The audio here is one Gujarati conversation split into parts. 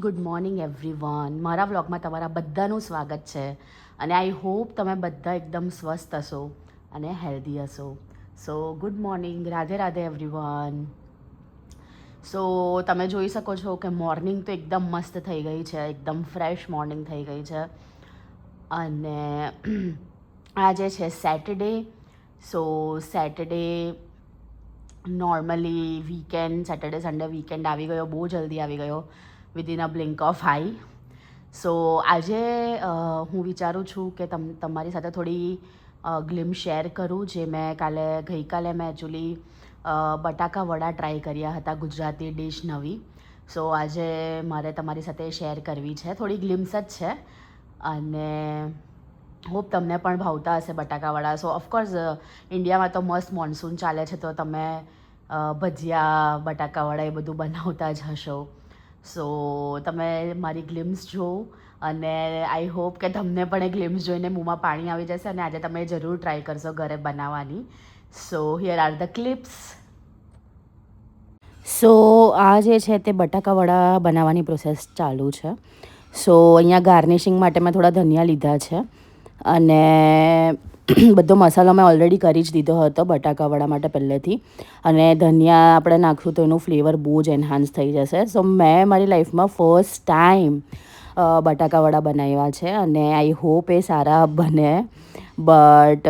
Good morning everyone. મારા વ્લોગમાં તમારા બધાનું સ્વાગત છે અને આઈ હોપ તમે બધા એકદમ સ્વસ્થ હશો અને હેલ્ધી હશો. So good morning, Radhe Radhe everyone. So તમે જોઈ શકો છો કે મોર્નિંગ તો એકદમ મસ્ત થઈ ગઈ છે, એકદમ ફ્રેશ મોર્નિંગ થઈ ગઈ છે. અને આજે છે Saturday. So Saturday normally weekend, Saturday Sunday weekend આવી ગયો, બહુ જલ્દી આવી ગયો, within a blink of eye. So આજે હું વિચારું છું કે તમારી સાથે થોડી ગ્લિમ શેર કરું, જે મેં ગઈકાલે મેં એકચ્યુઅલી બટાકા વડા ટ્રાય કર્યા હતા, ગુજરાતી ડિશ નવી. સો આજે મારે તમારી સાથે શેર કરવી છે, થોડી ગ્લિમ્સ જ છે અને હોપ તમને પણ ભાવતા હશે બટાકાવડા. સો ઓફકોર્સ ઇન્ડિયામાં તો મસ્ત મોન્સૂન ચાલે છે, તો તમે ભજીયા બટાકાવડા એ બધું બનાવતા જ હશો. સો તમે મારી ગ્લિમ્સ જુઓ અને આઈ હોપ કે તમને પણ એ ગ્લિમ્સ જોઈને મોંમાં પાણી આવી જશે અને આજે તમે જરૂર ટ્રાય કરશો ઘરે બનાવવાની. So here are the clips. So આ જે છે તે બટાકાવડા બનાવવાની પ્રોસેસ ચાલુ છે. સો અહીંયા ગાર્નિશિંગ માટે મેં થોડા ધનિયા લીધા છે અને બધો મસાલો મેં ઓલરેડી કરી જ દીધો હતો બટાકાવડા માટે પહેલેથી. અને ધનિયા આપણે નાખશું તો એનું ફ્લેવર બહુ જ એન્હાન્સ થઈ જશે. સો મેં મારી લાઈફમાં ફર્સ્ટ ટાઈમ બટાકાવડા બનાવ્યા છે અને આઈ હોપ એ સારા બને. બટ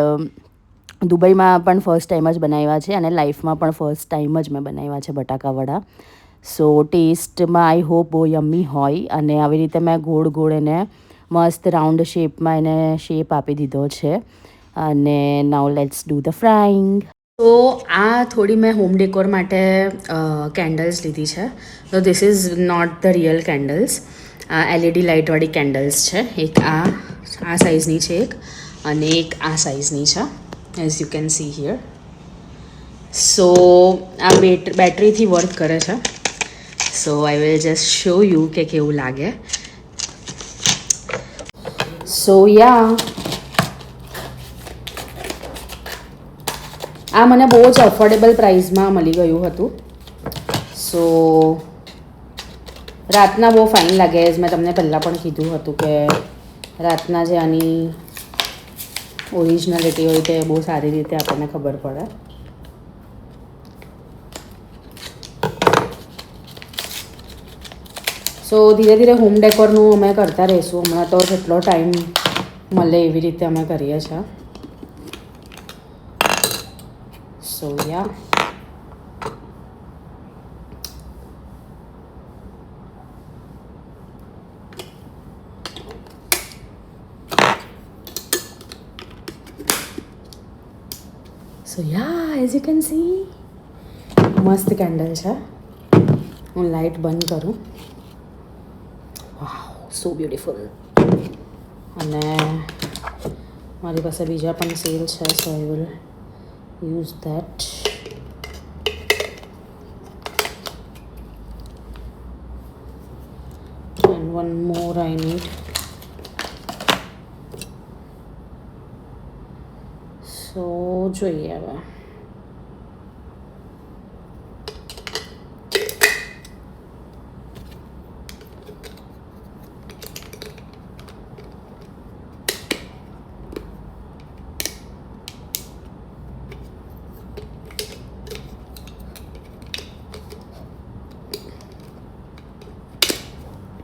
દુબઈમાં પણ ફર્સ્ટ ટાઈમ જ બનાવ્યા છે અને લાઈફમાં પણ ફર્સ્ટ ટાઈમ જ મેં બનાવ્યા છે બટાકાવડા. સો ટેસ્ટમાં આઈ હોપ બહુ યમ્મી હોય. અને આવી રીતે મેં ગોળ ગોળ એને મસ્ત રાઉન્ડ શેપમાં એને શેપ આપી દીધો છે. અને નાઉ લેટ્સ ડૂ ધ ફ્રાઈંગ. તો આ થોડી મેં હોમ ડેકોર માટે કેન્ડલ્સ લીધી છે. તો this is not the real candles, LED લાઇટવાળી કેન્ડલ્સ છે. એક આ સાઇઝની છે એક, અને એક આ સાઇઝની છે, as you can see here. So આ બેટરીથી વર્ક કરે છે. So I will just show you કે કેવું લાગે. સો યા, આ મને બહુ જ અફોર્ડેબલ પ્રાઇસમાં મળી ગયું હતું. સો રાતના બહુ ફાઇન લાગે, એઝ મેં તમને પહેલાં પણ કીધું હતું કે રાતના જે આની ઓરિજિનાલિટી હોય તે બહુ સારી રીતે આપણને ખબર પડે. સો ધીરે ધીરે હોમ ડેકોરનું અમે કરતા રહીશું. હમણાં તો જેટલો ટાઈમ મળે એવી રીતે અમે કરીએ છીએ. So yeah, so yeah, as you can see મસ્ત કેન્ડલ છે. હું લાઇટ બંધ કરું. Wow, so beautiful. અને મારી પાસે બીજા પણ સેલ છે, so I will use that. And one more I need. So જોઈએ હવે.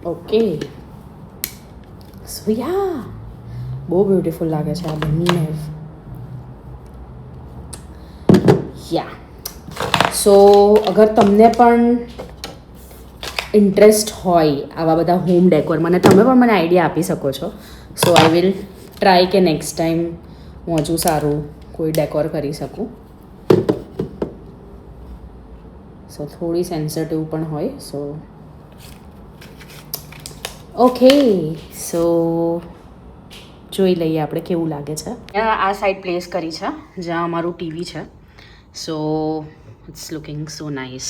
ઓકે, સો યા, બહુ બ્યુટીફુલ લાગે છે આ બંને. યા, સો અગર તમને પણ ઇન્ટરેસ્ટ હોય આવા બધા હોમ ડેકોરમાં અને તમે પણ મને આઈડિયા આપી શકો છો. સો આઈ વિલ ટ્રાય કે નેક્સ્ટ ટાઈમ હું હજુ સારું કોઈ ડેકોર કરી શકું. સો થોડી સેન્સિટિવ પણ હોય. સો ઓકે, સો જોઈ લઈએ આપણે કેવું લાગે છે. આ સાઈડ પ્લેસ કરી છે જ્યાં અમારું ટીવી છે. So it's looking so nice.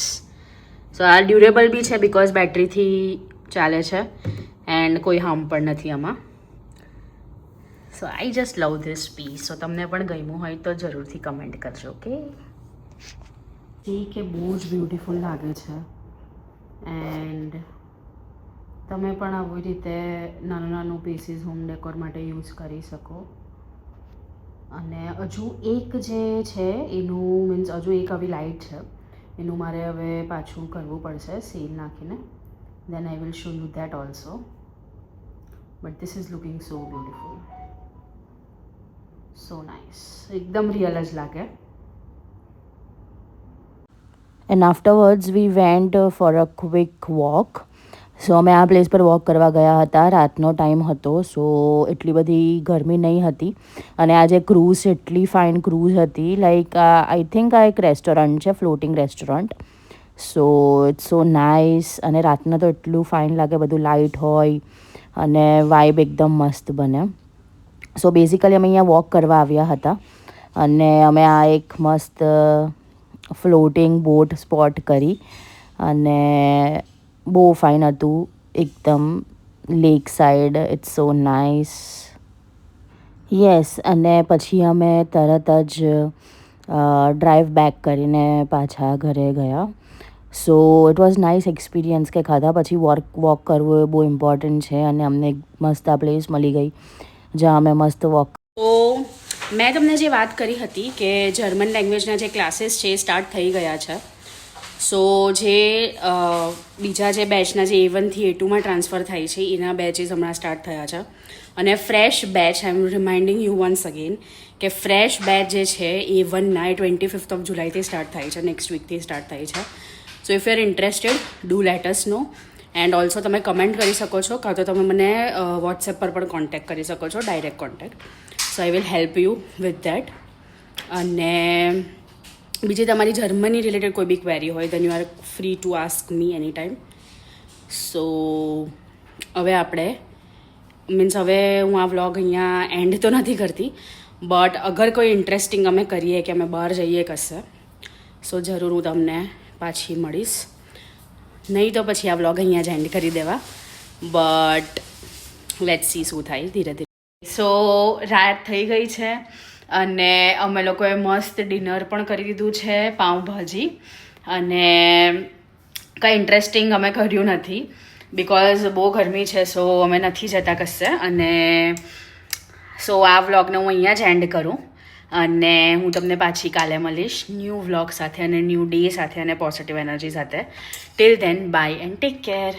So આ ડ્યુરેબલ બી છે બિકોઝ બેટરીથી ચાલે છે એન્ડ કોઈ હાર્મ પણ નથી આમાં. So I just love this piece. So તમને પણ ગમ્યું હોય તો જરૂરથી કમેન્ટ કરજો. ઓકે, કે બહુ જ બ્યુટીફુલ લાગે છે. એન્ડ તમે પણ આવી રીતે નાનું નાનું પીસીસ હોમ ડેકોર માટે યુઝ કરી શકો. અને હજુ એક જે છે એનું મીન્સ હજુ એક આવી લાઇટ છે એનું મારે હવે પાછું કરવું પડશે સીલ નાખીને. Then I will show you that also. But this is looking so beautiful, so nice, એકદમ રિયલ જ લાગે. And afterwards we went for a quick walk. So અમે આ પ્લેસ પર વોક કરવા ગયા હતા, રાતનો ટાઈમ હતો, સો એટલી બધી ગરમી નહીં હતી. અને આ જે ક્રૂઝ એટલી ફાઇન ક્રૂઝ હતી, લાઈક આઈ થિંક આ એક રેસ્ટોરન્ટ છે, floating restaurant. So it's so nice. અને રાતના તો એટલું ફાઇન લાગે, બધું લાઇટ હોય અને વાઇબ એકદમ મસ્ત બને. સો બેઝિકલી અમે અહીંયા વોક કરવા આવ્યા હતા અને અમે આ એક મસ્ત ફ્લોટિંગ બોટ સ્પોટ કરી અને બહુ ફાઇન હતું એકદમ, lake side. It's so nice. Yes. અને પછી અમે તરત જ ડ્રાઈવ બેક કરીને પાછા ઘરે ગયા. So it was nice experience કે ખાધા પછી વોક કરવું એ બહુ ઇમ્પોર્ટન્ટ છે. અને અમને એક મસ્ત આ પ્લેસ મળી ગઈ જ્યાં અમે મસ્ત વોક. તો મેં તમને જે વાત કરી હતી કે જર્મન લેંગ્વેજના જે ક્લાસીસ છે એ સ્ટાર્ટ થઈ ગયા છે. સો જે બીજા જે બેચના જે A1 થી A2માં ટ્રાન્સફર થાય છે એના બેચીસ હમણાં સ્ટાર્ટ થયા છે. અને fresh batch, I am reminding you once again કે ફ્રેશ બેચ જે છે A1ના એ 25th ઓફ જુલાઈથી સ્ટાર્ટ થાય છે, નેક્સ્ટ વીકથી સ્ટાર્ટ થાય છે. So if you are interested do let us know. And also તમે કમેન્ટ કરી શકો છો, કાં તો તમે મને વોટ્સએપ પર પણ કોન્ટેક્ટ કરી શકો છો, direct contact. So I will help you with that. અને બીજી તમારી જર્મની રિલેટેડ કોઈ બી ક્વેરી હોય then you are free to ask me any time. So હવે આપણે મીન્સ હવે હું આ વ્લોગ અહીંયા એન્ડ તો નથી કરતી, બટ અગર કોઈ ઇન્ટરેસ્ટિંગ અમે કરીએ કે અમે બહાર જઈએ કશે, સો જરૂર હું તમને પાછી મળીશ. નહીં તો પછી આ વ્લોગ અહીંયા જ એન્ડ કરી દેવા. બટ લેટ્સ સી શું થાય ધીરે ધીરે. સો રાત થઈ ગઈ છે અને અમે લોકોએ મસ્ત ડિનર પણ કરી દીધું છે, પાઉંભાજી. અને કંઈ ઇન્ટરેસ્ટિંગ અમે કર્યું નથી બિકોઝ બહુ ગરમી છે, સો અમે નથી જતા કશે. અને સો આ વ્લોગને હું અહીંયા જ એન્ડ કરું અને હું તમને પાછી કાલે મળીશ ન્યૂ વ્લોગ સાથે અને ન્યૂ ડે સાથે અને પોઝિટિવ એનર્જી સાથે. Till then by and take care.